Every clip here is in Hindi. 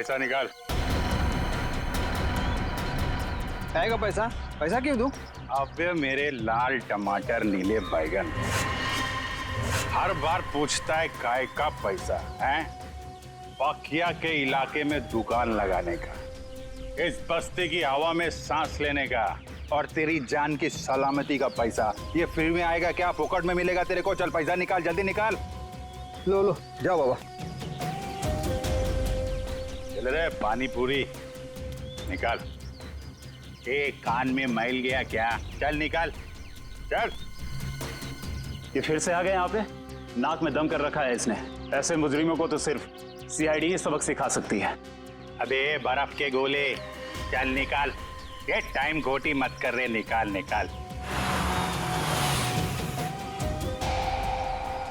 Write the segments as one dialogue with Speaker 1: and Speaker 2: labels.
Speaker 1: पैसा निकाल।
Speaker 2: आएगा पैसा? पैसा क्यों दूं?
Speaker 1: अबे मेरे लाल टमाटर नीले बैगन, हर बार पूछता है काय का पैसा है? पकिया के इलाके में दुकान लगाने का, इस बस्ती की हवा में सांस लेने का, और तेरी जान की सलामती का पैसा ये फ्री में आएगा क्या? फोकट में मिलेगा तेरे को? चल पैसा निकाल, जल्दी निकाल।
Speaker 2: लो लो जाओ बाबा।
Speaker 1: चल रे पानी पूरी निकाल। कान में मैल गया क्या? चल निकाल, चल।
Speaker 3: ये फिर से आ गए यहाँ पे? नाक में दम कर रखा है इसने। ऐसे मुजरिमों को तो सिर्फ सीआईडी ही सबक सिखा सकती है।
Speaker 1: अबे बर्फ के गोले, चल निकाल। ये टाइम खोटी मत कर रहे, निकाल निकाल।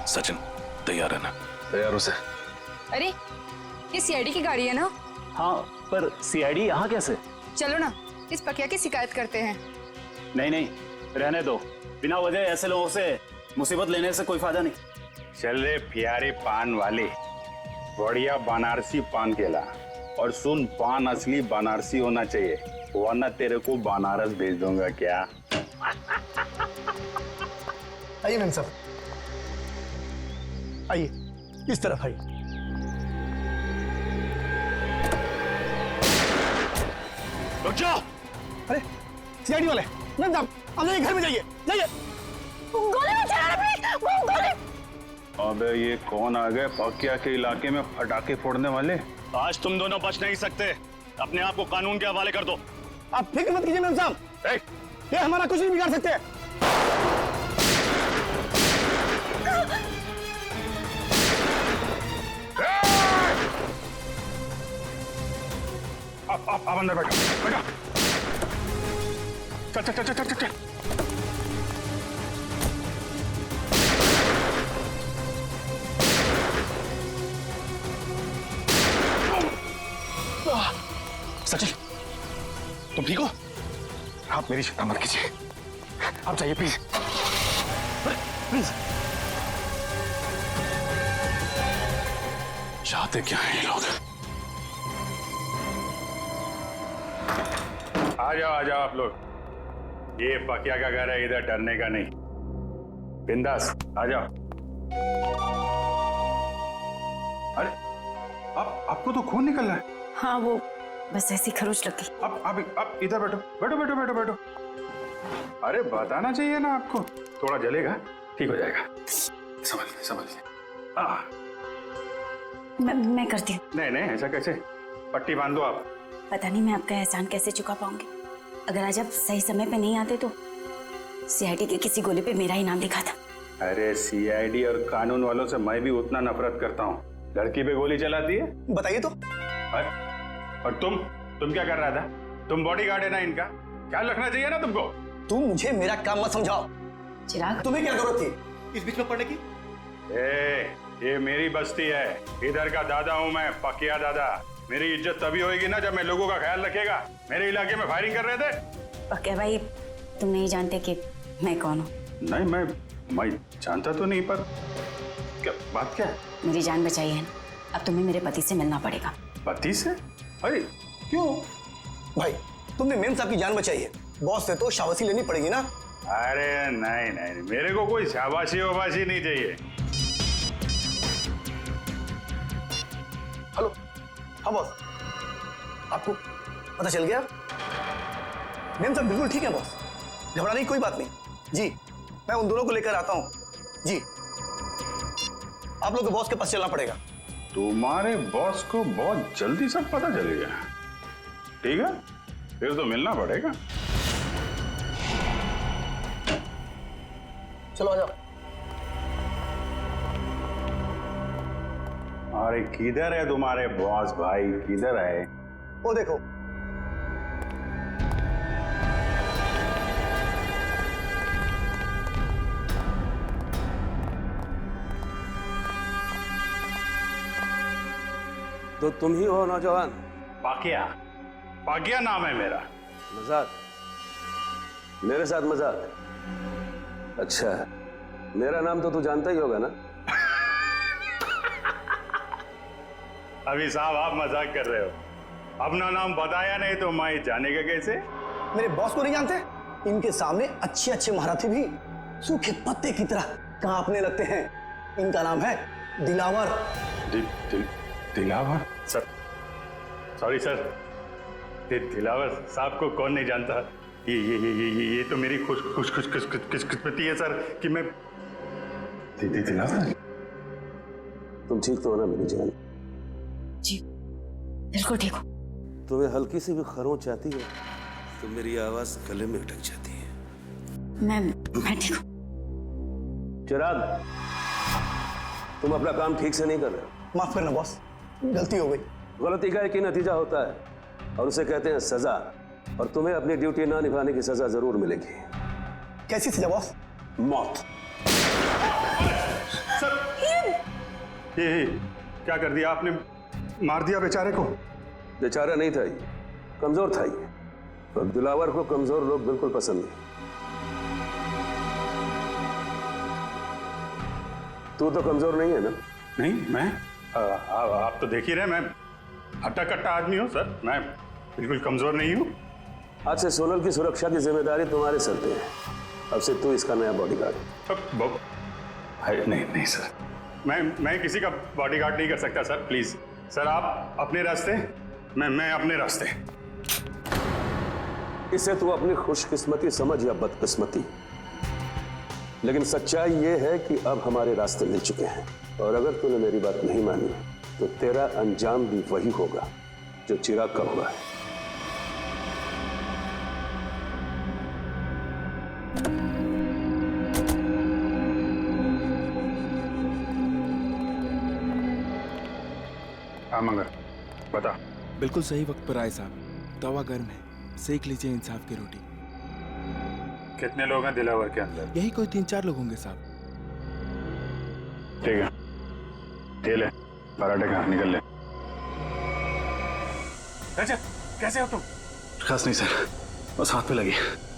Speaker 4: सचिन तैयार है ना?
Speaker 5: तैयार हो सर।
Speaker 6: अरे ये सीआईडी की गाड़ी है ना?
Speaker 3: हाँ, पर सीआईडी यहाँ कैसे?
Speaker 6: चलो ना इस पकिया की शिकायत करते हैं।
Speaker 3: नहीं नहीं, रहने दो। बिना वजह ऐसे लोगों से मुसीबत लेने से कोई फायदा नहीं।
Speaker 1: चल रे प्यारे पान वाले, बढ़िया बनारसी पान केला। और सुन, पान असली बनारसी होना चाहिए, वरना तेरे को बनारस भेज दूंगा। क्या?
Speaker 7: आइए मैम साहब, आइए इस तरफ आइए।
Speaker 4: रुक जाओ।
Speaker 7: अरे सीआईडी वाले, मैम साहब आप जाइए, घर में जाइए, जाइए।
Speaker 6: गोली मत चलाना प्लीज, गोली।
Speaker 1: अबे ये कौन आ गए पकिया के इलाके में पटाखे फोड़ने वाले?
Speaker 3: आज तुम दोनों बच नहीं सकते। अपने आप को कानून के हवाले कर दो।
Speaker 7: आप फिक्र मत कीजिए मैम साहब, ये हमारा कुछ नहीं बिगाड़ सकते।
Speaker 1: आप अंदर बैठो, बैठो। चल चल चल चल चल चल।
Speaker 5: सचिन तुम ठीक हो? आप मेरी चिंता मत कीजिए, आप जाइए प्लीज, प्लीज। चाहते क्या हैं ये लोग?
Speaker 1: आ जाओ आप लोग। ये पकिया का घर है, इधर डरने का नहीं। बिंदास आ जाओ। अरे आपको तो खून निकल रहा है।
Speaker 6: हाँ वो बस ऐसी खरोच लग गई।
Speaker 1: आप इधर बैठो, बैठो बैठो बैठो बैठो। अरे बताना चाहिए ना आपको, थोड़ा जलेगा, ठीक हो जाएगा।
Speaker 5: समझ
Speaker 6: मैं करती हूँ।
Speaker 1: नहीं नहीं, ऐसा कैसे? पट्टी बांध दो आप।
Speaker 6: पता नहीं मैं आपका एहसान कैसे चुका पाऊंगी। अगर आज आप सही समय पे नहीं आते तो सीआईडी के किसी गोले पे मेरा ही नाम लिखा था।
Speaker 1: अरे सीआईडी और कानून वालों से मैं भी उतना नफरत करता हूँ। लड़की पे गोली चलाती है।
Speaker 7: बताइए तो।
Speaker 1: और तुम क्या कर रहा था? तुम बॉडीगार्ड है ना इनका, ख्याल रखना चाहिए ना तुमको।
Speaker 7: तुम मुझे मेरा काम मत समझाओ।
Speaker 6: चिराग
Speaker 7: तुम्हें क्या जरूरत थी इस बीच में पड़ने की?
Speaker 1: ये मेरी बस्ती है, इधर का दादा हूँ मैं, पकिया दादा। मेरी इज्जत तभी होगी ना जब मैं लोगों का ख्याल रखेगा। मेरे इलाके में फायरिंग कर रहे थे।
Speaker 6: पकिया भाई तुम नहीं जानते कि मैं कौन हूँ?
Speaker 1: नहीं मैं जानता तो नहीं, पर क्या बात क्या है?
Speaker 6: मेरी जान बचाई है ना, अब तुम्हें मेरे पति से मिलना पड़ेगा।
Speaker 1: पति से? अरे क्यों?
Speaker 7: भाई तुमने मेम साहब की जान बचाई है, बॉस से तो शाबाशी लेनी पड़ेगी ना।
Speaker 1: अरे नहीं, मेरे को कोई शाबाशी वाबाशी नहीं चाहिए।
Speaker 7: हेलो, हाँ बॉस, आपको पता चल गया? मेम साहब बिल्कुल ठीक है बॉस, घबराने की कोई बात नहीं। जी मैं उन दोनों को लेकर आता हूँ। जी आप लोग को बॉस के पास चलना पड़ेगा।
Speaker 1: तुम्हारे बॉस को बहुत जल्दी सब पता चल गया। ठीक है, फिर तो मिलना पड़ेगा।
Speaker 7: चलो आ जाओ।
Speaker 1: अरे किधर है तुम्हारे बॉस भाई, किधर है?
Speaker 7: वो देखो।
Speaker 8: तो तुम ही हो नौजवान?
Speaker 1: पाकिया नाम है मेरा।
Speaker 8: मजाक? मेरे साथ मजाक? अच्छा, मेरा नाम तो तू जानता ही होगा ना?
Speaker 1: अभी साहब आप मजाक कर रहे हो। अपना नाम बताया नहीं तो मैं जानेगा कैसे?
Speaker 7: मेरे बॉस को नहीं जानते? इनके सामने अच्छे अच्छे महारथी भी सूखे पत्ते की तरह कांपने लगते हैं। इनका नाम है Dilawar.
Speaker 1: Dilawar? Sir, sorry sir, Dilawar साहब को कौन नहीं जानता? ये तो मेरी खुशकिस्मती है सर कि मैं दिलावर।
Speaker 8: तुम ठीक तो हो ना मेरी जान?
Speaker 6: जी बिल्कुल ठीक हूँ।
Speaker 8: तुम्हें हल्की सी भी खरोंच आती है तो मेरी आवाज गले में अटक जाती है।
Speaker 6: मैं ठीक हूँ।
Speaker 8: चिराग, तुम अपना काम ठीक से नहीं कर रहे।
Speaker 7: माफ करना बॉस, गलती हो गई।
Speaker 8: गलती का एक ही नतीजा होता है और उसे कहते हैं सजा, और तुम्हें अपनी ड्यूटी ना निभाने की सजा जरूर मिलेगी।
Speaker 7: कैसी सजा बॉस?
Speaker 8: मौत।
Speaker 1: सर, ये क्या कर दिया आपने? मार दिया बेचारे को?
Speaker 8: बेचारा नहीं था ये, कमजोर था ये, और दिलावर को कमजोर लोग बिल्कुल पसंद नहीं। तू तो कमजोर नहीं है ना?
Speaker 1: नहीं, मैं आप तो देख ही रहे, मैं हट्टा कट्टा आदमी हूँ सर, मैं बिल्कुल कमजोर नहीं हूँ।
Speaker 8: आज से सोनल की सुरक्षा की जिम्मेदारी तुम्हारे सर पे है। अब से तू इसका नया बॉडीगार्ड।
Speaker 1: नहीं सर, मैं किसी का बॉडीगार्ड नहीं कर सकता सर, प्लीज सर, आप अपने रास्ते, मैं अपने रास्ते।
Speaker 8: इसे तू अपनी खुशकिस्मती समझ या बदकिस्मती, लेकिन सच्चाई ये है कि अब हमारे रास्ते मिल चुके हैं, और अगर तूने मेरी बात नहीं मानी तो तेरा अंजाम भी वही होगा जो चिराग का हुआ है।
Speaker 1: हाँ मंगर, बता।
Speaker 9: बिल्कुल सही वक्त पर आए साहब। तवा गर्म है, सेक लीजिए इंसाफ की रोटी।
Speaker 1: कितने लोग हैं दिलावर के अंदर?
Speaker 9: यही कोई 3-4 लोग होंगे साहब।
Speaker 1: ठीक है, ये ले पराठे खा, निकल ले। अच्छा, कैसे हो तुम?
Speaker 5: खास नहीं सर, बस हाथ पे लगी।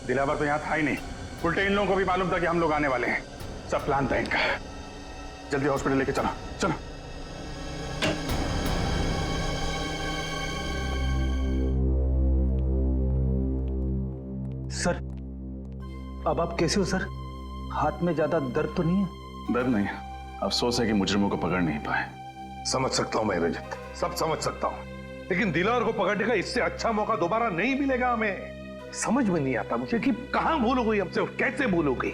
Speaker 1: दिलावर तो यहाँ था ही नहीं, उल्टे इन लोगों को भी मालूम था कि हम लोग आने वाले हैं। सब प्लान था इनका। जल्दी हॉस्पिटल लेके चलो, चलो।
Speaker 2: सर, अब आप कैसे हो सर? हाथ में ज्यादा दर्द तो नहीं है?
Speaker 5: दर्द नहीं, अफसोस है कि मुजरिमों को पकड़ नहीं पाए।
Speaker 4: समझ सकता हूं मैं रजत, सब समझ सकता हूं, लेकिन दिलावर को पकड़ने का इससे अच्छा मौका दोबारा नहीं मिलेगा हमें। समझ में नहीं आता मुझे कि कहां भूल हो गई हमसे और कैसे भूल हो गई।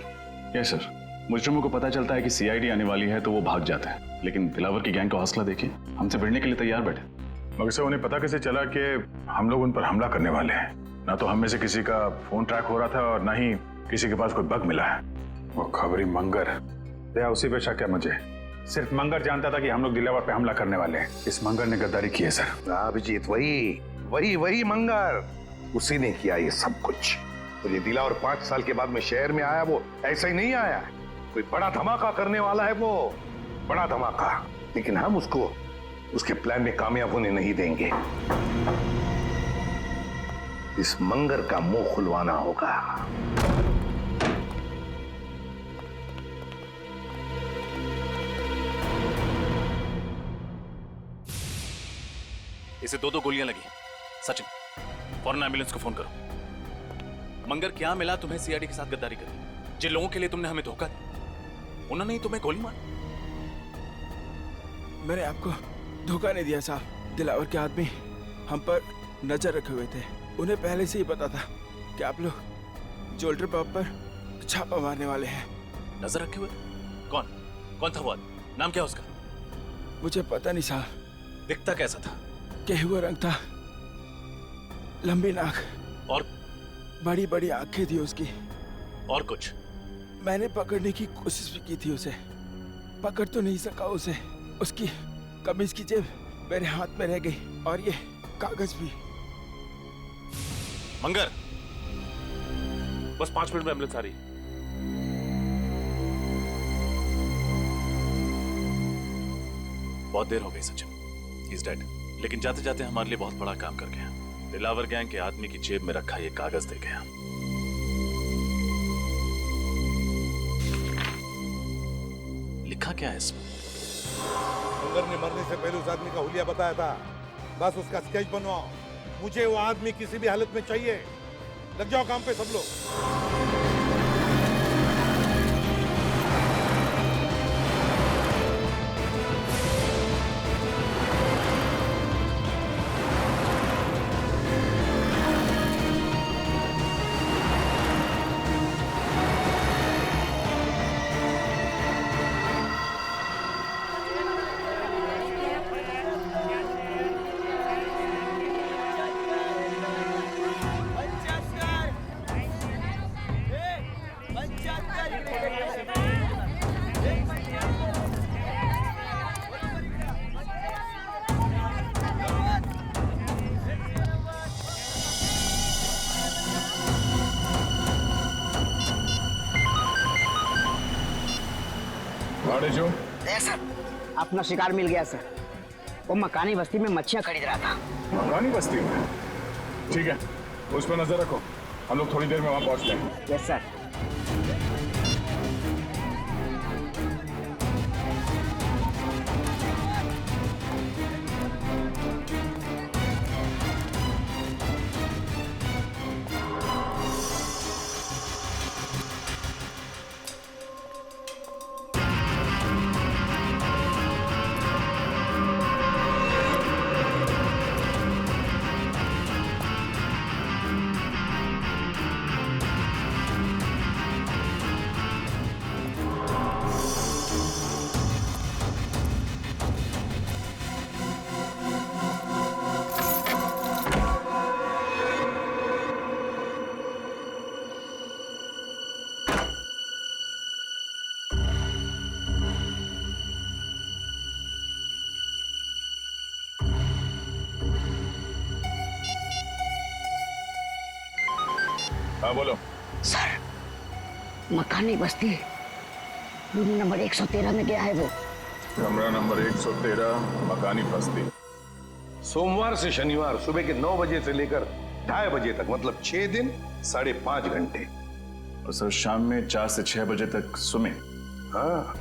Speaker 5: यस सर, मुजरिमों को पता चलता है कि सीआईडी आने वाली है तो वो भाग जाते हैं, लेकिन दिलावर की गैंग का हौसला देखिए, हमसे भिड़ने के लिए तैयार बैठे।
Speaker 1: मगर से उन्हें पता कैसे चला कि हम लोग उन पर हमला करने वाले हैं? ना तो हम में से किसी का फोन ट्रैक हो रहा था और ना ही किसी के पास कोई बग मिला है। वो खबरी मंगर, या उसी पे शक है मुझे। सिर्फ मंगर जानता था कि हम लोग दिलावर पे हमला करने वाले हैं। इस मंगर ने गद्दारी की है सर।
Speaker 4: अभिजीत, वही मंगर, उसी ने किया ये सब कुछ। तो ये दिलावर 5 साल के बाद में शहर में आया, वो ऐसा ही नहीं आया, कोई बड़ा धमाका करने वाला है, वो बड़ा धमाका। लेकिन हम उसको उसके प्लान में कामयाब होने नहीं देंगे। इस मंगर का मुंह खुलवाना होगा। इसे 2 गोलियां लगी। सचिन, फौरन एम्बुलेंस को फोन करो। मंगर, क्या मिला तुम्हें सीआईडी के साथ गद्दारी करके? जिन लोगों के लिए तुमने हमें धोखा दिया, उन्होंने ही तुम्हें गोली मारी।
Speaker 9: मैंने आपको धोखा नहीं दिया साहब। दिलावर के आदमी हम पर नजर रखे हुए थे। उन्हें पहले से ही पता था कि आप लोग ज्वेलरी पब पर छापा मारने वाले हैं।
Speaker 4: नजर रखे हुए? कौन था वो आदमी? नाम क्या उसका?
Speaker 9: मुझे पता नहीं साहब।
Speaker 4: दिखता कैसा था?
Speaker 9: गेहुआ रंग था, लंबी नाक
Speaker 4: और
Speaker 9: बड़ी बड़ी आंखें थी उसकी।
Speaker 4: और कुछ?
Speaker 9: मैंने पकड़ने की कोशिश भी की थी उसे, पकड़ तो नहीं सका उसे। उसकी कमीज की जेब मेरे हाथ में रह गई और ये कागज भी।
Speaker 4: मंगर, बस 5 मिनट में एम्बुलेंस आ रही। बहुत देर हो गई सचिन, ही इज डेड। लेकिन जाते जाते हमारे लिए बहुत बड़ा काम कर गया। दिलावर गैंग के आदमी की जेब में रखा ये कागज दे गया। लिखा क्या है इसमें?
Speaker 10: मंगर ने मरने से पहले उस आदमी का हुलिया बताया था। बस उसका स्केच बनवाओ मुझे वो आदमी किसी भी हालत में चाहिए। लग जाओ काम पे सब लोग।
Speaker 11: सर, अपना शिकार मिल गया सर। वो मकानी बस्ती में मच्छियां खरीद रहा था।
Speaker 12: मकानी बस्ती में? ठीक है, उस पर नजर रखो। हम लोग थोड़ी देर में वहां पहुंचते हैं।
Speaker 11: Yes sir.
Speaker 12: हाँ बोलो।
Speaker 11: सर, मकानी बस्ती रूम नंबर 113 में गया है वो।
Speaker 12: कमरा नंबर 113, मकानी बस्ती।
Speaker 4: सोमवार से शनिवार सुबह के 9 बजे से लेकर 2:30 बजे तक, मतलब 6 दिन 5.5 घंटे।
Speaker 12: और सर शाम में 4 से 6 बजे तक स्विमिंग।
Speaker 4: हाँ,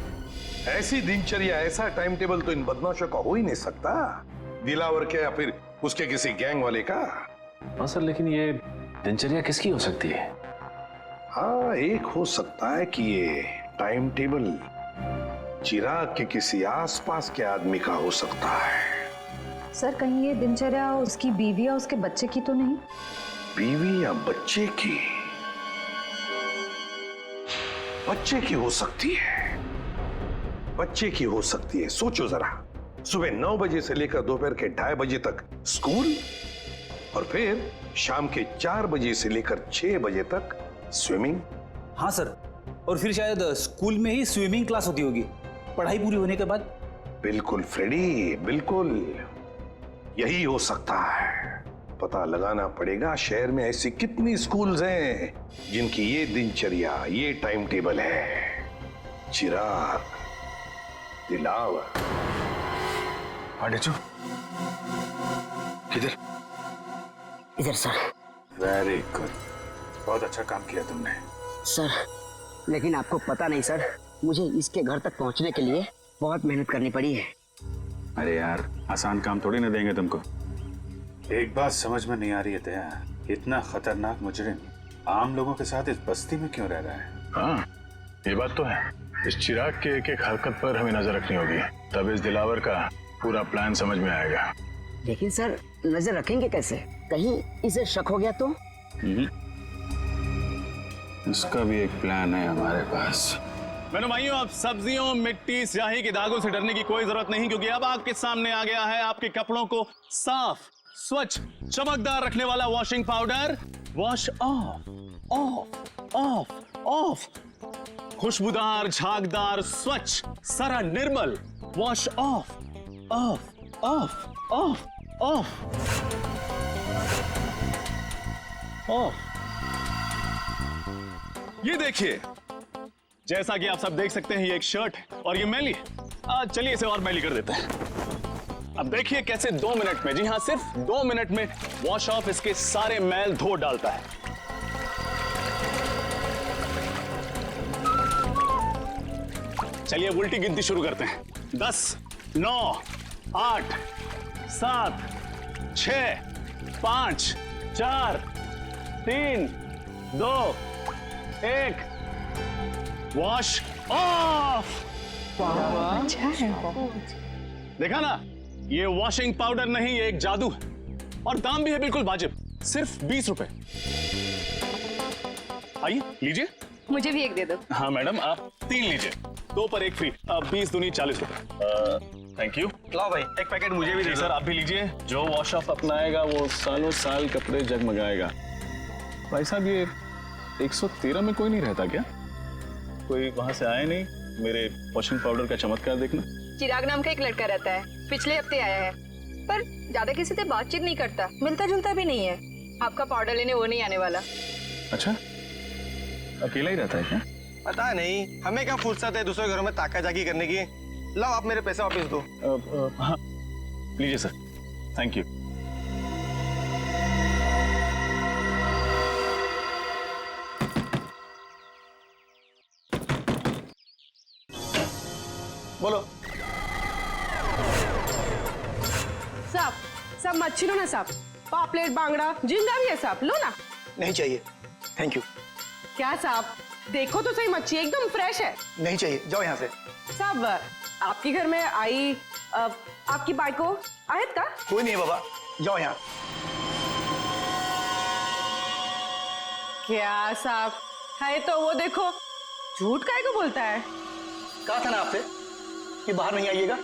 Speaker 4: ऐसी दिनचर्या, ऐसा टाइम टेबल तो इन बदमाशों का हो ही नहीं सकता। दिलावर के या फिर उसके किसी गैंग वाले का।
Speaker 8: हाँ सर, लेकिन ये दिनचर्या किसकी हो सकती है?
Speaker 4: हाँ, एक हो सकता है कि ये टाइम टेबल चिराग के किसी आसपास के आदमी का हो सकता है।
Speaker 13: सर, कहीं ये दिनचर्या उसकी बीवी या उसके बच्चे की तो नहीं?
Speaker 4: बीवी या बच्चे की? बच्चे की हो सकती है, बच्चे की हो सकती है। सोचो जरा, सुबह 9 बजे से लेकर दोपहर के 2:30 बजे तक स्कूल, और फिर शाम के 4 बजे से लेकर 6 बजे तक स्विमिंग।
Speaker 2: हाँ सर, और फिर शायद स्कूल में ही स्विमिंग क्लास होती होगी पढ़ाई पूरी होने के बाद।
Speaker 4: बिल्कुल फ्रेडी, बिल्कुल यही हो सकता है। पता लगाना पड़ेगा शहर में ऐसी कितनी स्कूल्स हैं जिनकी ये दिनचर्या, ये टाइम टेबल है। चिराग, दिलावर।
Speaker 5: पांडेचू, किधर?
Speaker 11: इधर सर।
Speaker 12: वेरी गुड, बहुत अच्छा काम किया तुमने।
Speaker 11: सर, लेकिन आपको पता नहीं सर, मुझे इसके घर तक पहुंचने के लिए बहुत मेहनत करनी पड़ी है।
Speaker 3: अरे यार, आसान काम थोड़ी ना देंगे तुमको।
Speaker 1: एक बात समझ में नहीं आ रही है दया, इतना खतरनाक मुजरिम आम लोगों के साथ इस बस्ती में क्यों रह रहा है?
Speaker 12: हाँ, ये बात तो है। इस चिराग के एक एक हरकत पर हमें नजर रखनी होगी, तब इस दिलावर का पूरा प्लान समझ में आएगा।
Speaker 11: लेकिन सर, नजर रखेंगे कैसे? कहीं इसे शक हो गया तो?
Speaker 3: इसका भी एक प्लान है हमारे पास।
Speaker 14: मेरे भाइयों, अब सब्जियों, मिट्टी, स्याही के दागों से डरने की कोई जरूरत नहीं, क्योंकि अब आपके सामने आ गया है आपके कपड़ों को साफ, स्वच्छ, चमकदार रखने वाला washing powder. Wash off, off, off, off. खुशबूदार, झागदार, स्वच्छ, सारा निर्मल। Wash off, off, off, off, off, off. ये देखिए, जैसा कि आप सब देख सकते हैं, ये एक शर्ट है और ये मैली। चलिए इसे और मैली कर देते हैं। अब देखिए कैसे 2 मिनट में, जी हाँ, सिर्फ 2 मिनट में वॉश ऑफ इसके सारे मैल धो डालता है। चलिए उल्टी गिनती शुरू करते हैं। 10, 9, 8, 7, 6, 5 4 3 2 1 वॉश ऑफ। देखा ना, ये वॉशिंग पाउडर नहीं, ये एक जादू है और दाम भी है बिल्कुल वाजिब, सिर्फ 20 रुपए। आइए लीजिए।
Speaker 13: मुझे भी एक दे दो।
Speaker 14: हाँ मैडम, आप 3 लीजिए, 2 पर 1 फ्री। 20 दूनी 40 रुपए। Thank you.
Speaker 7: लाओ भाई, एक पैकेट मुझे भी दे दो।
Speaker 14: सर आप भी लीजिए। जो वॉश ऑफ अपनाएगा वो सालों साल कपड़े जगमगाएगा। भाई साहब, ये 113 में कोई नहीं रहता क्या? कोई वहां से आया नहीं मेरे वॉशिंग पाउडर का चमत्कार देखना?
Speaker 13: चिराग नाम का एक लड़का रहता है, पिछले हफ्ते आया है, पर ज्यादा किसी से बातचीत नहीं करता, मिलता जुलता भी नहीं है। आपका पाउडर लेने वो नहीं आने वाला।
Speaker 14: अच्छा, अकेला ही रहता है क्या?
Speaker 7: पता नहीं, हमें क्या फुर्सत है दूसरे घरों में ताका जाकी करने की। लाओ आप मेरे पैसे वापस दो।
Speaker 14: हाँ लीजिए सर, थैंक यू।
Speaker 7: बोलो।
Speaker 15: साहब, सब मच्छी लो ना साहब, पापलेट बांगड़ा जिंदा भी है साहब, लो ना।
Speaker 7: नहीं चाहिए, थैंक यू।
Speaker 15: क्या साहब, देखो तो सही, मच्छी एकदम फ्रेश है।
Speaker 7: नहीं चाहिए, जाओ यहाँ से।
Speaker 15: साहब, आपके घर में आई आपकी बाइको आयत का?
Speaker 7: कोई नहीं है बाबा, जाओ यहाँ।
Speaker 15: क्या साहब है तो वो देखो, झूठ काहे को बोलता है?
Speaker 7: कहा था ना आपसे कि बाहर नहीं आइएगा।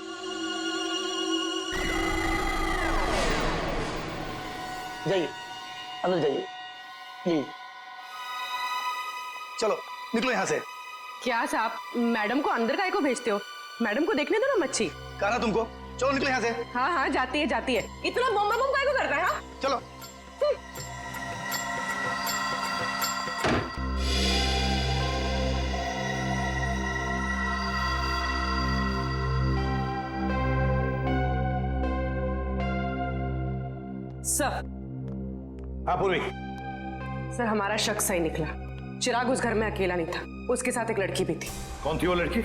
Speaker 7: जाइए, अंदर जाइए प्लीज। चलो निकलो यहाँ से।
Speaker 15: क्या साहब, मैडम को अंदर काहे को भेजते हो? मैडम को देखने दो ना मच्छी।
Speaker 7: कहा ना तुमको, चलो निकलो यहाँ से।
Speaker 15: हाँ हाँ, जाती है जाती है। इतना बम बम काहे को करता है? हाँ
Speaker 7: चलो।
Speaker 15: सर।
Speaker 4: हाँ पूर्वी।
Speaker 15: सर, हमारा शक सही निकला। चिराग उस घर में अकेला नहीं था, उसके साथ एक लड़की भी थी।
Speaker 4: कौन थी वो लड़की?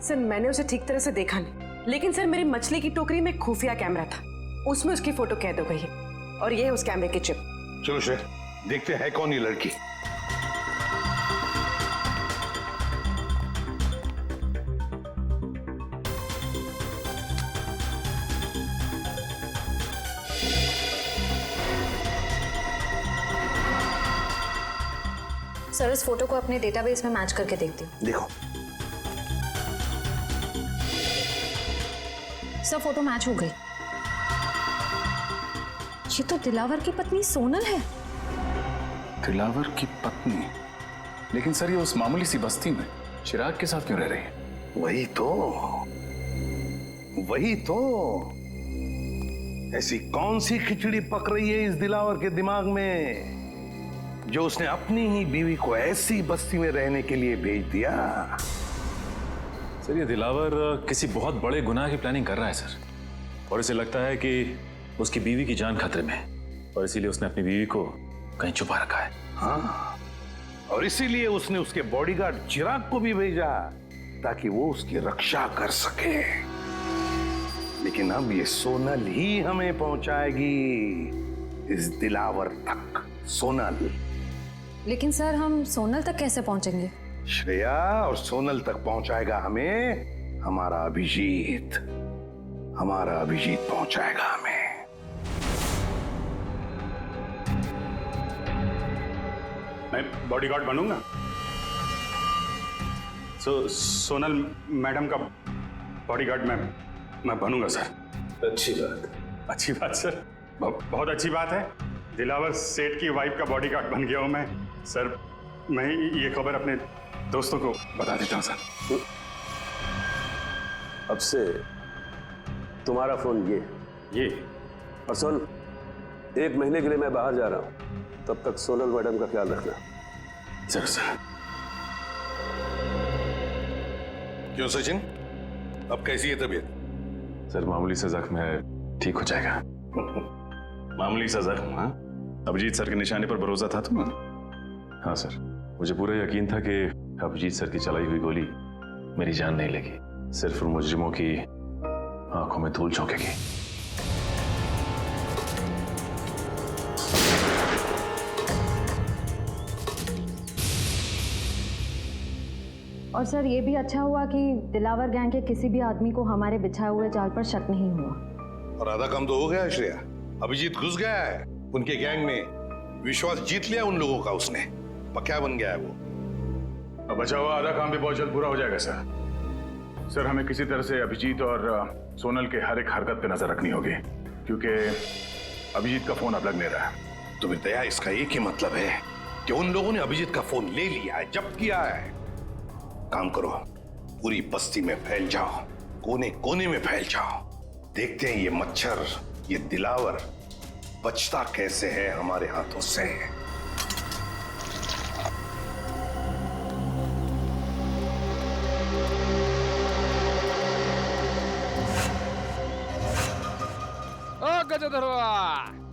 Speaker 15: सर, मैंने उसे ठीक तरह से देखा नहीं, लेकिन सर मेरी मछली की टोकरी में एक खुफिया कैमरा था, उसमें उसकी फोटो कैद हो गई है और ये है उस कैमरे की चिप।
Speaker 4: चलो शेर, देखते हैं कौन ये लड़की।
Speaker 16: सर, इस फोटो को अपने डेटाबेस में मैच करके देखती हूँ।
Speaker 4: देखो।
Speaker 16: सर, फोटो मैच हो गई। ये तो दिलावर की पत्नी सोनल है।
Speaker 12: दिलावर की पत्नी? लेकिन सर ये उस मामूली सी बस्ती में चिराग के साथ क्यों रह रही है?
Speaker 4: वही तो ऐसी कौन सी खिचड़ी पक रही है इस दिलावर के दिमाग में जो उसने अपनी ही बीवी को ऐसी बस्ती में रहने के लिए भेज दिया?
Speaker 17: सर, ये दिलावर किसी बहुत बड़े गुनाह की प्लानिंग कर रहा है सर, और इसे लगता है कि उसकी बीवी की जान खतरे में है और इसीलिए उसने अपनी बीवी को कहीं छुपा रखा है।
Speaker 4: हाँ, और इसीलिए उसने उसके बॉडीगार्ड चिराग को भी भेजा ताकि वो उसकी रक्षा कर सके। लेकिन अब ये सोनल ही हमें पहुंचाएगी इस दिलावर तक। सोनल।
Speaker 16: लेकिन सर, हम सोनल तक कैसे पहुंचेंगे?
Speaker 4: श्रेया, और सोनल तक पहुंचाएगा हमें हमारा अभिजीत। हमारा अभिजीत पहुंचाएगा हमें।
Speaker 1: मैं बॉडीगार्ड बनूंगा। सोनल मैडम का बॉडीगार्ड मैं बनूंगा सर।
Speaker 17: अच्छी बात।
Speaker 1: अच्छी बात सर, बहुत अच्छी बात है। दिलावर सेठ की वाइफ का बॉडीगार्ड बन गया हूं मैं सर। मैं ये खबर अपने दोस्तों को बता देता हूं सर।
Speaker 8: अब से तुम्हारा फोन ये और सुन, 1 महीने के लिए मैं बाहर जा रहा हूं, तब तक सोनल मैडम का ख्याल रखना।
Speaker 1: जरूर सर।
Speaker 4: क्यों सचिन, अब कैसी है तबीयत?
Speaker 17: सर, मामूली सा जख्म है, ठीक हो जाएगा।
Speaker 1: मामूली सा जख्म? हाँ, अभिजीत सर के निशाने पर भरोसा था तुम्हें?
Speaker 17: हाँ सर, मुझे पूरा यकीन था कि अभिजीत सर की चलाई हुई गोली मेरी जान नहीं लेगी, सिर्फ उन मुजरिमों की आंखों में धूल झोंकेगी।
Speaker 16: और सर ये भी अच्छा हुआ कि दिलावर गैंग के किसी भी आदमी को हमारे बिछाए हुए जाल पर शक नहीं हुआ।
Speaker 4: और आधा काम तो हो गया है श्रेया। अभिजीत घुस गया है उनके गैंग में, विश्वास जीत लिया उन लोगों का उसने, पक्का बन गया है वो।
Speaker 12: अब बचा हुआ आधा काम भी बहुत जल्द पूरा हो जाएगा सर। सर हमें किसी तरह से अभिजीत और सोनल के हर एक हरकत पे नजर रखनी होगी, क्योंकि अभिजीत का फोन अब लग नहीं रहा है।
Speaker 4: तो दया इसका एक ही मतलब है कि उन लोगों ने अभिजीत का फोन ले लिया है, जब्त किया है। काम करो, पूरी बस्ती में फैल जाओ, कोने कोने में फैल जाओ। देखते हैं ये मच्छर, ये दिलावर बचता कैसे है हमारे हाथों से।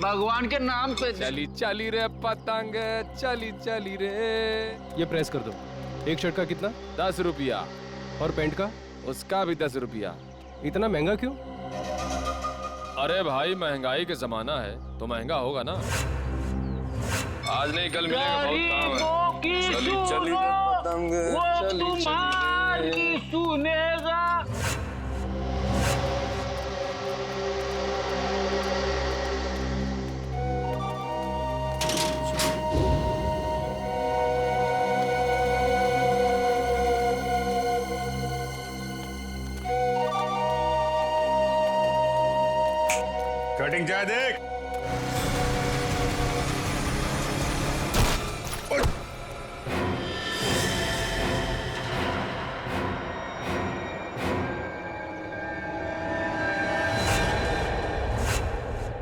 Speaker 18: भगवान के नाम पे
Speaker 19: चली चली रे पतंग, चली चली रे। ये प्रेस कर दो। एक शर्ट का कितना? 10 रुपया। और पैंट का? उसका भी 10 रुपया। इतना महंगा क्यों? अरे भाई महंगाई के जमाना है तो महंगा होगा ना। आज नहीं कल मिलेगा, बहुत काम है। चली चली रे पतंग, चली चली रे।
Speaker 18: सुनेगा।
Speaker 1: कटिंग चाहे देख।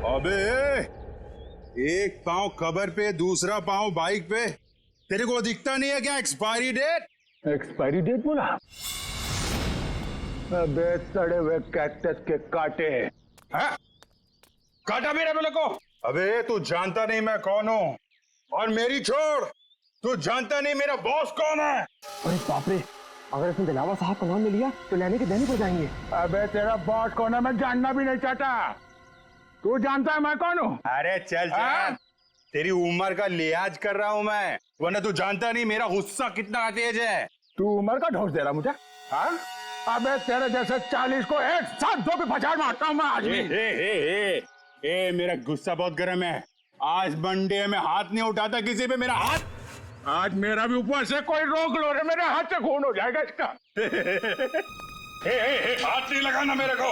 Speaker 1: अबे एक पाँव कबर पे दूसरा पाँव बाइक पे, तेरे को दिखता नहीं है क्या एक्सपायरी डेट?
Speaker 3: एक्सपायरी डेट बोला? अबे सड़े हुए कैक्टस के कांटे।
Speaker 1: हाँ? काटा मेरे बेले को। अबे तू जानता नहीं मैं कौन हूँ, और मेरी छोड़, तू जानता नहीं मेरा बॉस कौन है।
Speaker 7: अरे बाप रे, अगर इसने दिलावर साहब का नाम ले लिया तो लेने के देने पड़ जाएंगे।
Speaker 3: अबे तेरा बॉस कौन है मैं जानना भी नहीं चाहता। तू जानता है मैं कौन हूँ?
Speaker 1: अरे चल चल, तेरी उम्र का लिहाज कर रहा हूँ मैं, वरना तू जानता नहीं मेरा गुस्सा कितना तेज है।
Speaker 3: तू उम्र का ढोस दे रहा मुझे? हाँ? अबे तेरे जैसे 40 को एक साथ दो पे पछाड़ मारता हूँ मैं आज भी।
Speaker 1: ए मेरा गुस्सा बहुत गर्म है। आज मंडे में हाथ नहीं उठाता किसी पे मेरा हाथ।
Speaker 3: आज मेरा भी ऊपर से कोई रोक लो रे, मेरे हाथ से खून हो जाएगा इसका।
Speaker 1: हाथ नहीं लगाना मेरे को।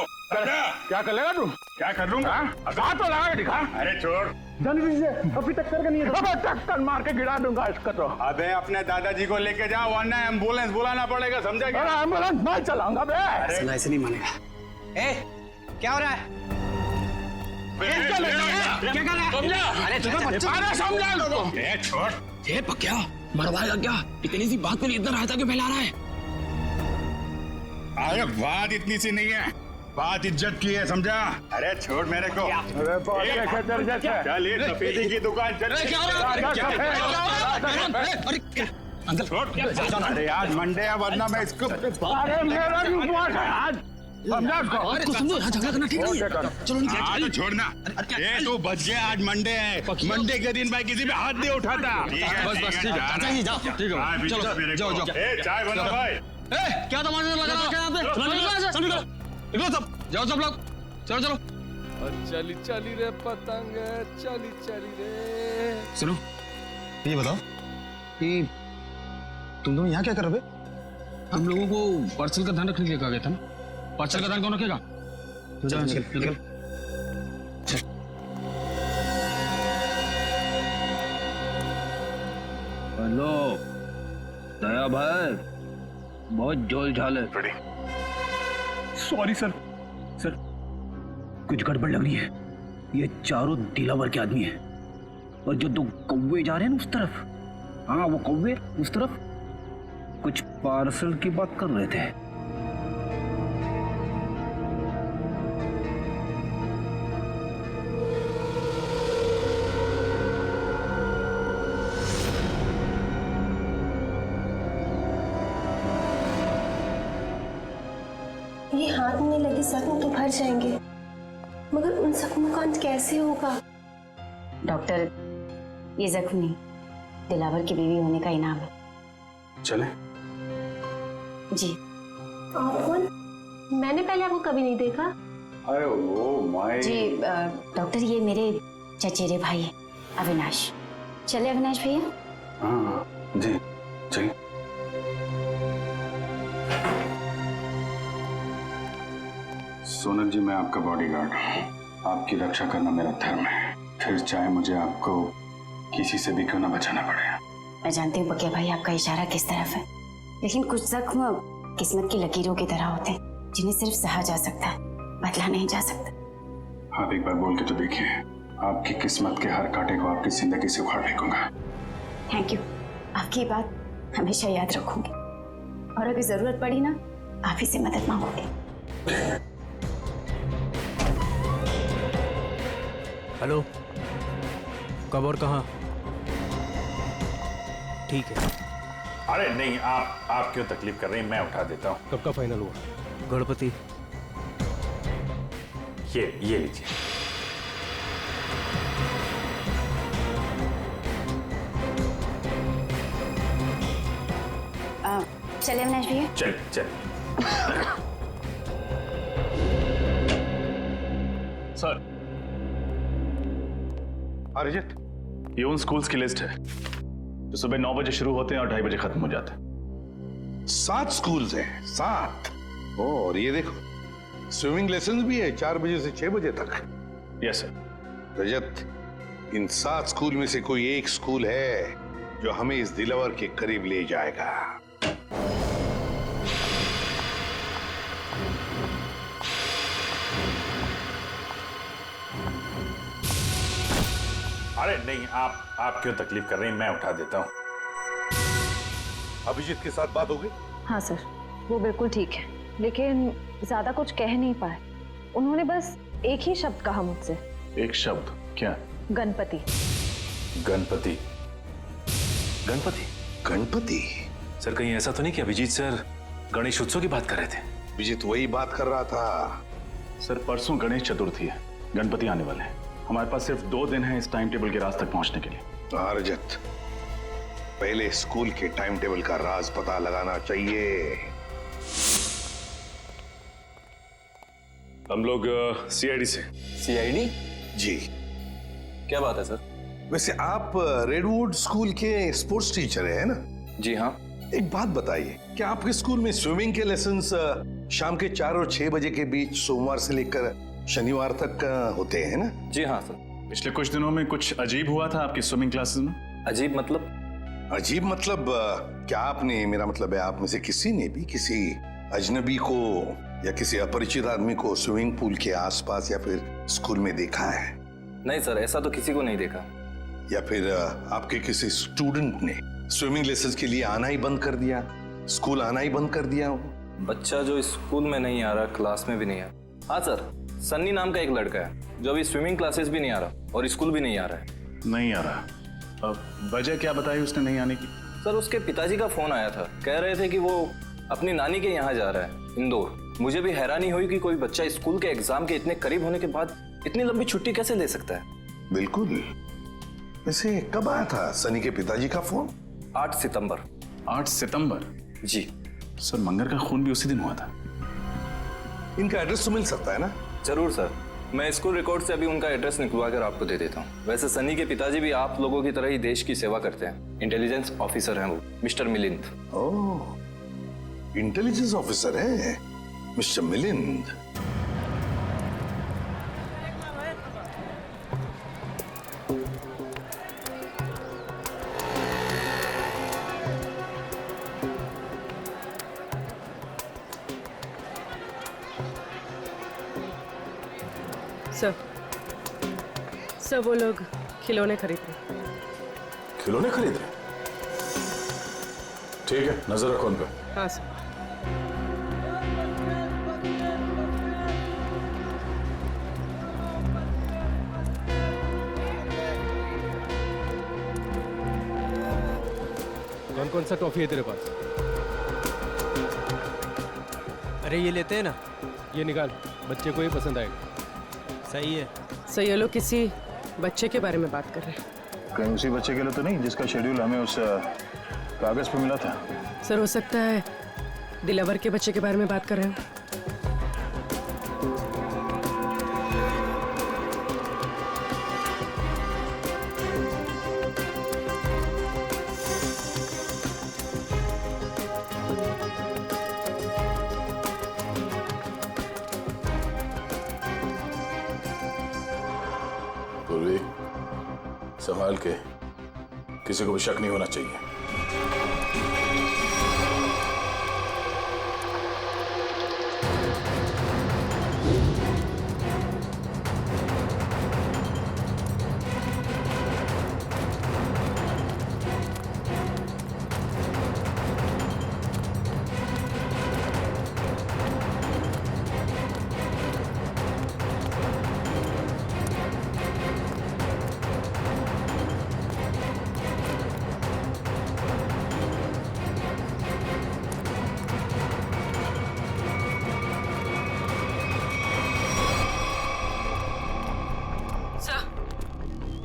Speaker 3: क्या कर लेगा तू?
Speaker 1: क्या कर लूंगा?
Speaker 3: हाथ तो लगा के दिखा।
Speaker 1: अरे छोड़।
Speaker 3: जल्दी से, अभी टक्कर का नहीं है। अबे टक्कर मार के गिरा दूंगा इसका तो।
Speaker 1: अबे अपने दादाजी को लेके जाओ, वरना एम्बुलेंस बुलाना पड़ेगा, समझा क्या?
Speaker 3: अरे एम्बुलेंस मैं चलाऊंगा बे।
Speaker 7: ऐसे नहीं मानेगा। ए, क्या हो रहा है?
Speaker 18: क्या कर रहा है?
Speaker 7: अरे समझा लोगों।
Speaker 1: छोड़।
Speaker 7: ये पक्या मरवाएगा क्या? इतनी सी बात पर इतना रायता क्यों फैला रहा है?
Speaker 1: अरे बात इतनी सी नहीं है, बात इज्जत की है, समझा? अरे छोड़ मेरे को।
Speaker 3: अरे
Speaker 1: चल ये सफेदी की दुकान चल।
Speaker 7: अंकल
Speaker 1: छोड़। अरे आज मंडे है, वरना मैं इसको।
Speaker 3: अरे मेरा भी उपवास है आज।
Speaker 7: समझो यहाँ झगड़ा करना ठीक नहीं है। चलो
Speaker 1: तो छोड़ना। ये तू बच गया, आज मंडे है। मंडे के दिन मैं किसी पे हाथ नहीं उठाता।
Speaker 18: बस ठीक है, जाओ ठीक है, चलो जाओ जाओ।
Speaker 1: चाय बना भाई।
Speaker 18: क्या तमाशा लगा रखा है यहाँ पे? निकलो सब, जाओ सब लोग, चलो चलो। चली चली रे पतंग, चली चली रे।
Speaker 7: सुनो, ये बताओ कि तुम दोनों यहाँ क्या कर रहे हो? हम लोगों को पार्सल का ध्यान रखने के लिए कहा गया था ना। पार्सल का ध्यान कौन रखेगा? निकल।
Speaker 18: हेलो दया भाई, बहुत जोल झाल है।
Speaker 7: सॉरी सर, कुछ गड़बड़ लग रही है। ये चारों दिलावर के आदमी हैं, और जो दो कौवे जा रहे हैं ना उस तरफ, हाँ वो कौवे उस तरफ कुछ पार्सल की बात कर रहे थे।
Speaker 20: ये हाथ में लगे जख्म तो भर जाएंगे, मगर उन जख्मों का अंत कैसे होगा?
Speaker 6: डॉक्टर, ये जख्म नहीं, दिलावर की बीवी होने का इनाम है।
Speaker 1: चले।
Speaker 6: जी।
Speaker 20: आप कौन? मैंने पहले आपको कभी नहीं देखा।
Speaker 1: अरे वो माय
Speaker 6: जी डॉक्टर, ये मेरे चचेरे भाई है अविनाश। चले अविनाश भैया?
Speaker 1: हाँ जी चलिए। सोनल जी, मैं आपका बॉडीगार्ड हूँ। आपकी रक्षा करना मेरा धर्म है, फिर चाहे मुझे आपको किसी से भी क्यों ना बचाना पड़े।
Speaker 6: मैं जानती हूँ बकिया भाई आपका इशारा किस तरफ है, लेकिन कुछ जख्म किस्मत की लकीरों की तरह होते हैं जिन्हें सिर्फ सहा जा सकता है, बदला नहीं जा सकता।
Speaker 1: आप एक बार बोल के तो देखिए, आपकी किस्मत के हर कांटे को आपकी जिंदगी से उखाड़ फेंकूंगा।
Speaker 6: थैंक यू, आपकी बात हमेशा याद रखूंगी, और अगर जरूरत पड़ी ना, आप ही से मदद मांगोगे।
Speaker 19: हेलो, कब और कहाँ? ठीक है।
Speaker 1: अरे नहीं, आप क्यों तकलीफ कर रही हैं, मैं उठा देता हूँ।
Speaker 19: कब का फाइनल हुआ? गणपति।
Speaker 1: ये लीजिए।
Speaker 6: चले अविनाश भैया?
Speaker 1: चल।
Speaker 12: सर,
Speaker 4: अरिजीत,
Speaker 12: ये उन स्कूल्स की लिस्ट है जो सुबह 9 बजे शुरू होते हैं और 2:30 बजे खत्म हो जाते हैं।
Speaker 4: 7 स्कूल्स हैं, 7। और ये देखो, स्विमिंग लेसन भी है 4 बजे से 6 बजे तक।
Speaker 12: Yes sir.
Speaker 4: रजत, इन 7 स्कूल में से कोई एक स्कूल है जो हमें इस दिलावर के करीब ले जाएगा।
Speaker 1: अरे नहीं, आप क्यों तकलीफ कर रही हैं, मैं उठा देता हूँ।
Speaker 4: अभिजीत के साथ बात हो गई?
Speaker 16: हाँ सर, वो बिल्कुल ठीक है, लेकिन ज्यादा कुछ कह नहीं पाए। उन्होंने बस एक ही शब्द कहा मुझसे।
Speaker 12: एक शब्द? क्या?
Speaker 16: गणपति।
Speaker 17: गणपति? गणपति?
Speaker 4: गणपति?
Speaker 17: सर, कहीं ऐसा तो नहीं कि अभिजीत सर गणेश उत्सव की बात कर रहे थे?
Speaker 4: अभिजीत वही बात कर रहा था।
Speaker 12: सर, परसों गणेश चतुर्थी है, गणपति आने वाले हैं। हमारे पास सिर्फ 2 दिन है इस टाइम टेबल के राज तक पहुंचने के लिए।
Speaker 4: रजत, पहले स्कूल के टाइम टेबल का राज पता लगाना चाहिए।
Speaker 17: हम लोग सीआईडी से।
Speaker 8: सीआईडी?
Speaker 4: जी।
Speaker 17: क्या बात है सर?
Speaker 4: वैसे आप रेडवुड स्कूल के स्पोर्ट्स टीचर हैं ना?
Speaker 17: जी हाँ।
Speaker 4: एक बात बताइए, क्या आपके स्कूल में स्विमिंग के लेसन्स शाम के 4 और 6 बजे के बीच सोमवार से लेकर शनिवार तक होते हैं ना?
Speaker 17: जी हाँ सर।
Speaker 12: पिछले कुछ दिनों में कुछ अजीब हुआ था आपकी स्विमिंग क्लासेस में।
Speaker 17: अजीब मतलब?
Speaker 4: अजीब मतलब क्या आपने, मेरा मतलब है आप में से किसी ने भी किसी अजनबी को या किसी अपरिचित आदमी को स्विमिंग पूल के आसपास या फिर स्कूल में देखा है?
Speaker 17: नहीं सर, ऐसा तो किसी को नहीं देखा।
Speaker 4: या फिर आपके किसी स्टूडेंट ने स्विमिंग लेसन्स के लिए आना ही बंद कर दिया, स्कूल आना ही बंद कर दिया हो?
Speaker 17: बच्चा जो स्कूल में नहीं आ रहा, क्लास में भी नहीं आ रहा। हाँ सर, सन्नी नाम का एक लड़का है जो अभी स्विमिंग क्लासेस भी नहीं आ रहा और स्कूल भी नहीं आ रहा है।
Speaker 12: नहीं आ रहा? अब वजह क्या बताई उसने नहीं आने की?
Speaker 17: सर, उसके पिताजी का फोन आया था, कह रहे थे कि वो अपनी नानी के यहाँ जा रहा है, इंदौर। मुझे भी हैरानी हुई कि कोई बच्चा स्कूल के एग्जाम के इतने करीब होने के बाद इतनी लंबी छुट्टी कैसे ले सकता है।
Speaker 4: बिल्कुल। वैसे कब आया था सनी के पिताजी का फोन?
Speaker 17: 8 सितंबर।
Speaker 12: 8 सितंबर?
Speaker 17: जी
Speaker 12: सर, मंगर का खून भी उसी दिन हुआ था।
Speaker 4: इनका एड्रेस तो मिल सकता है ना?
Speaker 17: जरूर सर, मैं स्कूल रिकॉर्ड से अभी उनका एड्रेस निकलवा कर आपको दे देता हूँ। वैसे सनी के पिताजी भी आप लोगों की तरह ही देश की सेवा करते हैं, इंटेलिजेंस ऑफिसर हैं वो, मिस्टर मिलिंद।
Speaker 4: ओह, इंटेलिजेंस ऑफिसर है मिस्टर मिलिंद।
Speaker 15: सर वो लोग खिलौने खरीद रहे।
Speaker 12: खिलौने खरीद रहे? ठीक है, नजर रखो उन पर।
Speaker 15: हाँ सर।
Speaker 19: कौन कौन सा टॉफी है तेरे पास?
Speaker 9: अरे ये लेते हैं ना।
Speaker 19: ये निकाल, बच्चे को ये पसंद आएगा।
Speaker 9: सही है।
Speaker 15: सर ये लोग किसी बच्चे के बारे में बात कर रहे हैं।
Speaker 12: कहीं उसी बच्चे के लिए तो नहीं जिसका शेड्यूल हमें उस कागज पे मिला था?
Speaker 15: सर हो सकता है दिलावर के बच्चे के बारे में बात कर रहे हो?
Speaker 12: पूर्वी, संभाल के, किसी को भी शक नहीं होना चाहिए।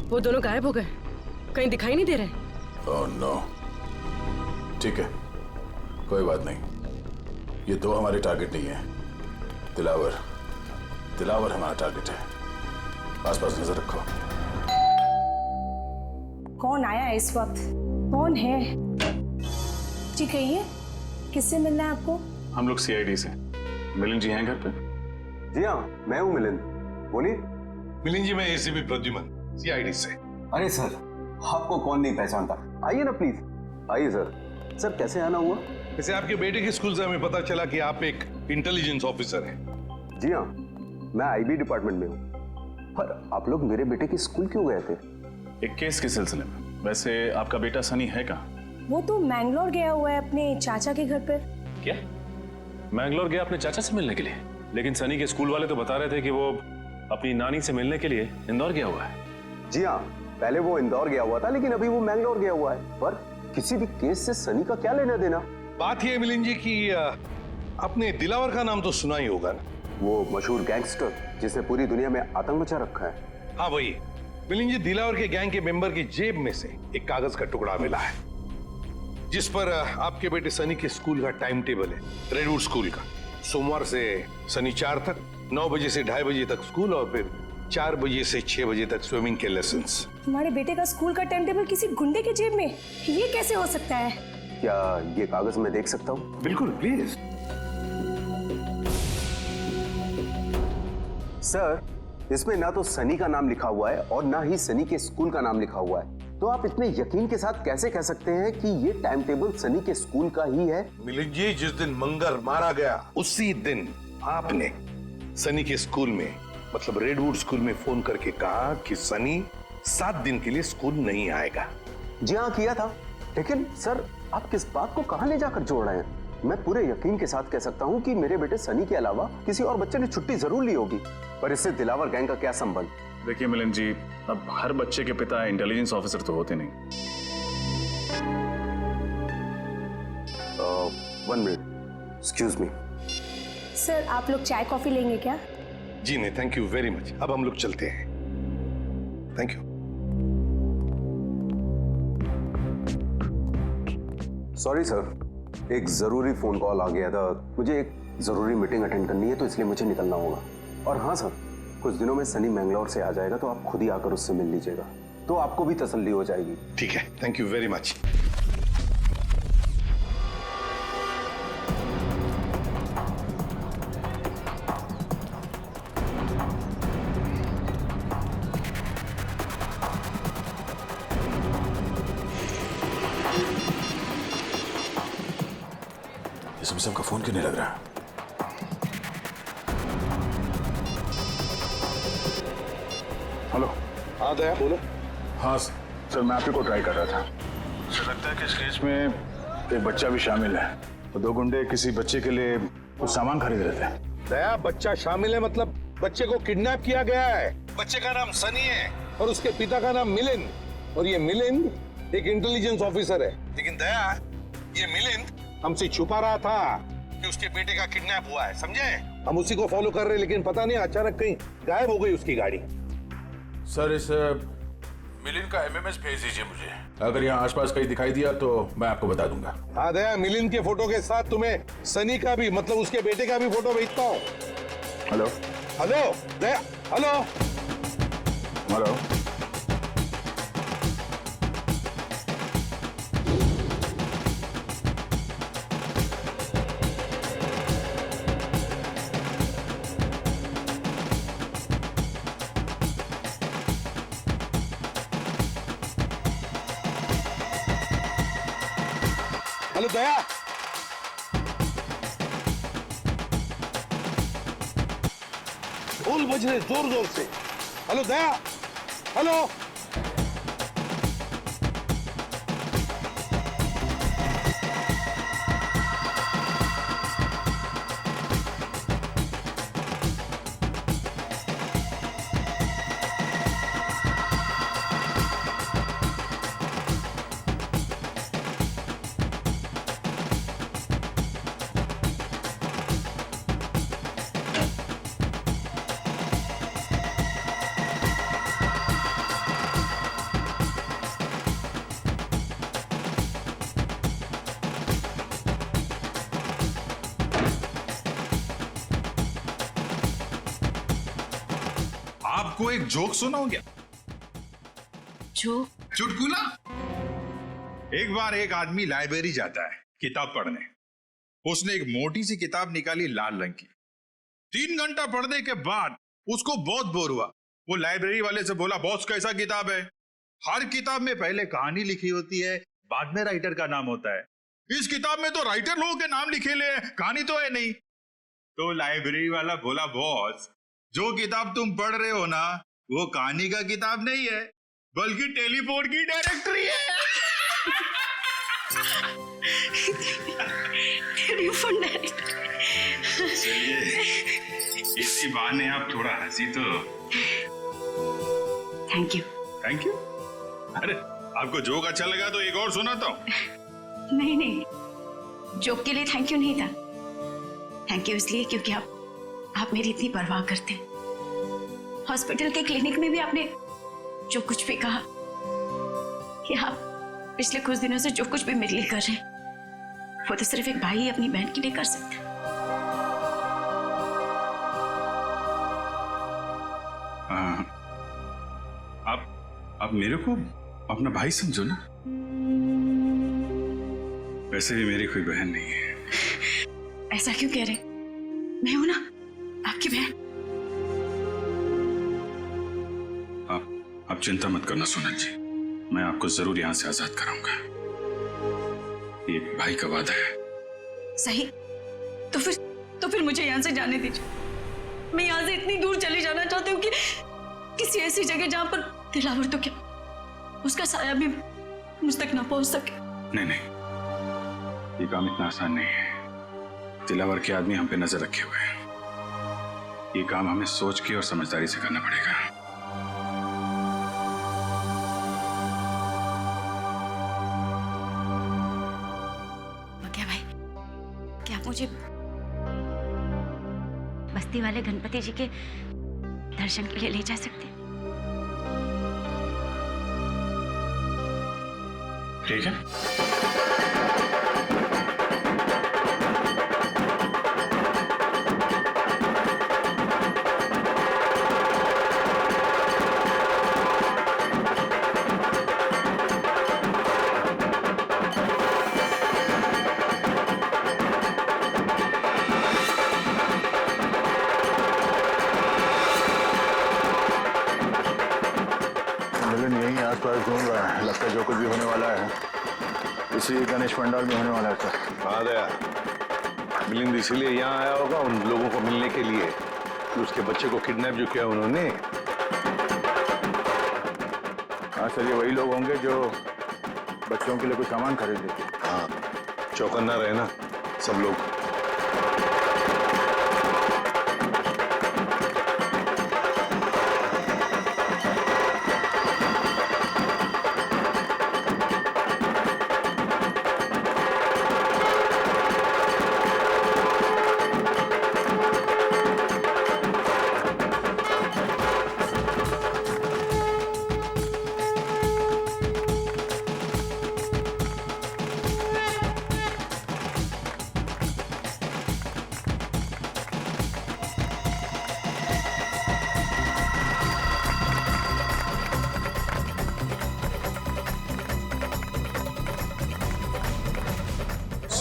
Speaker 15: वो दोनों गायब हो गए, कहीं दिखाई नहीं दे रहे।
Speaker 12: ओह नो, ठीक है, कोई बात नहीं। ये दो हमारे टारगेट नहीं है। दिलावर हमारा टारगेट है। आसपास नजर रखो।
Speaker 20: कौन आया है इस वक्त? कौन है? जी कहिए, किससे मिलना है आपको?
Speaker 12: हम लोग सीआईडी से। मिलिंद जी हैं घर पे?
Speaker 8: जी हाँ, मैं हूँ मिलिंद, बोलिए।
Speaker 4: मिलिंद जी, मैं एसीपी प्रद्युमन, सीआईडी से।
Speaker 8: अरे सर, आपको कौन नहीं पहचानता, आइए ना प्लीज। आइए सर। सर कैसे आना हुआ?
Speaker 4: वैसे आपके बेटे के स्कूल से हमें पता चला कि आप एक इंटेलिजेंस ऑफिसर हैं।
Speaker 8: जी हाँ, मैं आईबी डिपार्टमेंट में हूँ। पर आप लोग मेरे बेटे के स्कूल क्यों गए थे?
Speaker 12: एक केस के सिलसिले में। वैसे आपका बेटा सनी है कहाँ?
Speaker 20: वो तो मैंगलोर गया हुआ है अपने चाचा के घर पर।
Speaker 21: क्या? मैंगलोर गया अपने चाचा से मिलने के लिए? लेकिन सनी के स्कूल वाले तो बता रहे थे कि वो अपनी नानी से मिलने के लिए इंदौर गया हुआ है।
Speaker 8: जी हाँ, पहले वो इंदौर गया हुआ था, लेकिन अभी वो मैंगलोर गया हुआ है। पर किसी भी केस से सनी का क्या लेना देना?
Speaker 4: बात ये है मिलिंद जी कि आपने दिलावर का नाम तो सुना ही होगा ना?
Speaker 8: वो मशहूर गैंगस्टर जिसने पूरी दुनिया में आतंक मचा रखा है।
Speaker 4: हाँ वही। मिलिंद जी, दिलावर के गैंग के मेंबर की जेब में से एक कागज का टुकड़ा मिला है, जिस पर आपके बेटे सनी के स्कूल का टाइम टेबल है, रेडवुड स्कूल का। सोमवार से शनिवार तक 9 बजे से 2:30 बजे तक स्कूल, और फिर 4 बजे से 6 बजे तक स्विमिंग के लेसन्स।
Speaker 20: तुम्हारे बेटे का स्कूल का टाइम टेबल किसी गुंडे के जेब में? ये कैसे हो सकता है?
Speaker 8: क्या ये कागज मैं देख सकता हूँ?
Speaker 4: बिल्कुल, प्लीज।
Speaker 8: सर, इसमें ना तो सनी का नाम लिखा हुआ है और ना ही सनी के स्कूल का नाम लिखा हुआ है। तो आप इतने यकीन के साथ कैसे कह सकते हैं कि ये टाइम टेबल सनी के स्कूल का ही है?
Speaker 4: मिलिंद जी, जिस दिन मंगर मारा गया उसी दिन आपने सनी के स्कूल में, मतलब रेडवुड स्कूल में फोन करके कहा कि सनी 7 दिन के लिए स्कूल नहीं आएगा।
Speaker 8: जी हाँ, किया था। लेकिन सर, आप किस बात को कहां ले जाकर जोड़ रहे हैं? मैं पूरे यकीन के साथ कह सकता हूं कि मेरे बेटे सनी के अलावा किसी और बच्चे ने छुट्टी जरूर ली होगी। पर इससे दिलावर गैंग का क्या संबंध?
Speaker 12: देखिए मिलिंद जी, अब हर बच्चे के पिता इंटेलिजेंस ऑफिसर तो होते नहीं।
Speaker 8: 1 मिनट, एक्सक्यूज मी।
Speaker 20: सर, आप लोग चाय कॉफी लेंगे क्या?
Speaker 4: जी नहीं, थैंक यू वेरी मच। अब हम लोग चलते हैं। Thank you.
Speaker 8: सॉरी सर, एक जरूरी फोन कॉल आ गया था। मुझे एक जरूरी मीटिंग अटेंड करनी है, तो इसलिए मुझे निकलना होगा। और हाँ सर, कुछ दिनों में सनी मैंगलोर से आ जाएगा, तो आप खुद ही आकर उससे मिल लीजिएगा, तो आपको भी तसल्ली हो जाएगी।
Speaker 4: ठीक है, थैंक यू वेरी मच।
Speaker 12: इसमें का फोन क्यों नहीं लग रहा? हेलो।
Speaker 4: हाँ दया, बोलो।
Speaker 12: हाँ सर, मैं आप ही को ट्राई कर रहा था। सर, लगता है कि इस केस में एक बच्चा भी शामिल है। तो 2 गुंडे किसी बच्चे के लिए कुछ सामान खरीद रहे थे।
Speaker 4: दया, बच्चा शामिल है मतलब बच्चे को किडनैप किया गया है। बच्चे का नाम सनी है और उसके पिता का नाम मिलिंद, और ये मिलिंद एक इंटेलिजेंस ऑफिसर है। लेकिन दया, ये मिलिंद हमसे छुपा रहा था कि उसके बेटे का किडनैप हुआ है, समझे? हम उसी को फॉलो कर रहे, लेकिन पता नहीं अचानक कहीं गायब हो गई उसकी गाड़ी।
Speaker 12: सर, इस मिलिंद का एमएमएस भेज दीजिए मुझे। अगर यहाँ आसपास कहीं दिखाई दिया तो मैं आपको बता दूंगा।
Speaker 4: हाँ दया, मिलिंद के फोटो के साथ तुम्हें सनी का भी, मतलब उसके बेटे का भी फोटो भेजता हूँ।
Speaker 12: हेलो
Speaker 4: हेलो दया, हेलो
Speaker 12: हेलो।
Speaker 4: हेलो दया, ढोल बज रहे जोर जोर से। हेलो दया, हेलो।
Speaker 1: आपको एक जोक सुनाऊं क्या?
Speaker 6: जोक?
Speaker 1: चुटकुला। एक बार एक आदमी लाइब्रेरी जाता है किताब पढ़ने। उसने एक मोटी सी किताब निकाली लाल रंग की। 3 घंटा पढ़ने के बाद उसको बहुत बोर हुआ। वो लाइब्रेरी वाले से बोला, बॉस कैसा किताब है? हर किताब में पहले कहानी लिखी होती है, बाद में राइटर का नाम होता है। इस किताब में तो राइटर लोगों के नाम लिखे ले, कहानी तो है नहीं। तो लाइब्रेरी वाला बोला, बॉस जो किताब तुम पढ़ रहे हो ना, वो कहानी का किताब नहीं है, बल्कि टेलीफोन की डायरेक्टरी है।
Speaker 6: Telephone directory.
Speaker 1: चलिए, इसी बहाने आप थोड़ा हंसी तो।
Speaker 6: Thank you.
Speaker 1: Thank you? अरे आपको जोक अच्छा लगा तो एक और सुनाता हूँ।
Speaker 6: नहीं नहीं, जोक के लिए थैंक यू नहीं था। थैंक यू इसलिए क्योंकि आप मेरी इतनी परवाह करते हैं। हॉस्पिटल के क्लिनिक में भी आपने जो कुछ भी कहा कि आप पिछले कुछ दिनों से जो कुछ भी मेरे लिए कर रहे हैं, वो तो सिर्फ एक भाई अपनी बहन के लिए कर सकता है।
Speaker 1: आप मेरे को अपना भाई समझो ना। वैसे भी मेरी कोई बहन नहीं है।
Speaker 6: ऐसा क्यों कह रहे? मैं हूं ना आपकी बहन।
Speaker 1: आप चिंता मत करना सोनल जी, मैं आपको जरूर यहां से आजाद कराऊंगा। ये भाई का वादा है।
Speaker 6: सही, तो फिर मुझे यहां से जाने दीजिए। मैं यहां से इतनी दूर चली जाना चाहती हूँ कि किसी ऐसी जगह जहां पर दिलावर तो क्या, उसका साया भी मुझ तक ना पहुंच सके।
Speaker 1: नहीं, ये काम इतना आसान नहीं है। दिलावर के आदमी हम पे नजर रखे हुए हैं। ये काम हमें सोच के और समझदारी से करना पड़ेगा।
Speaker 6: बकिया भाई, क्या आप मुझे बस्ती वाले गणपति जी के दर्शन के लिए ले जा सकते हैं?
Speaker 1: ठीक है।
Speaker 12: मिलन यहीं आसपास घूम रहा है। लगता है जो कुछ भी होने वाला है इसी गणेश पंडाल में होने वाला है सर।
Speaker 4: हाँ दया, मिलिंद इसीलिए यहाँ आया होगा उन लोगों को मिलने के लिए कि उसके बच्चे को किडनैप जो किया उन्होंने।
Speaker 12: हाँ सर, ये वही लोग होंगे जो बच्चों के लिए कोई सामान खरीदे थे।
Speaker 4: हाँ, चौकन्ना रहे ना सब लोग।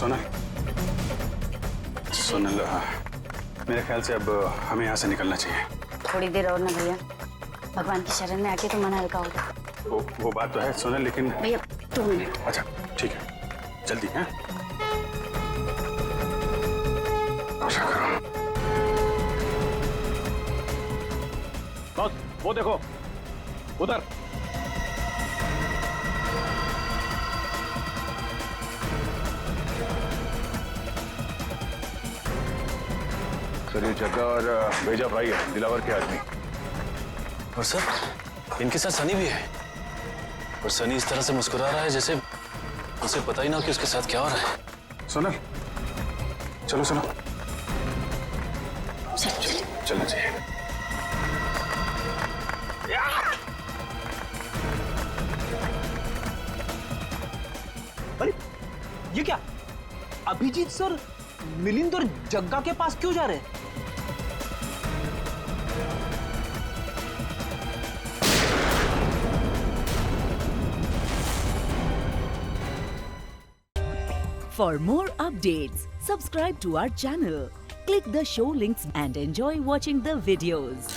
Speaker 1: सोनल, सोनल, मेरे ख्याल से अब हमें यहाँ से निकलना चाहिए।
Speaker 10: थोड़ी देर और ना भैया, भगवान की शरण में आके तो मन हल्का होगा।
Speaker 1: वो बात तो है सोनल, लेकिन
Speaker 10: भैया 2 मिनट।
Speaker 1: अच्छा ठीक है, जल्दी है।
Speaker 3: बॉस वो देखो उधर।
Speaker 12: सर ये जग्गा और भेजा भाई है, दिलावर के आदमी।
Speaker 21: और सर इनके साथ सनी भी है, और सनी इस तरह से मुस्कुरा रहा है जैसे उसे पता ही ना हो कि उसके साथ क्या हो रहा है।
Speaker 1: सोनल चलो चलो, चलना चाहिए।
Speaker 2: अरे ये क्या, अभिजीत सर मिलिंद और जग्गा के पास क्यों जा रहे हैं?
Speaker 22: For more updates, subscribe to our channel, click the show links and enjoy watching the videos.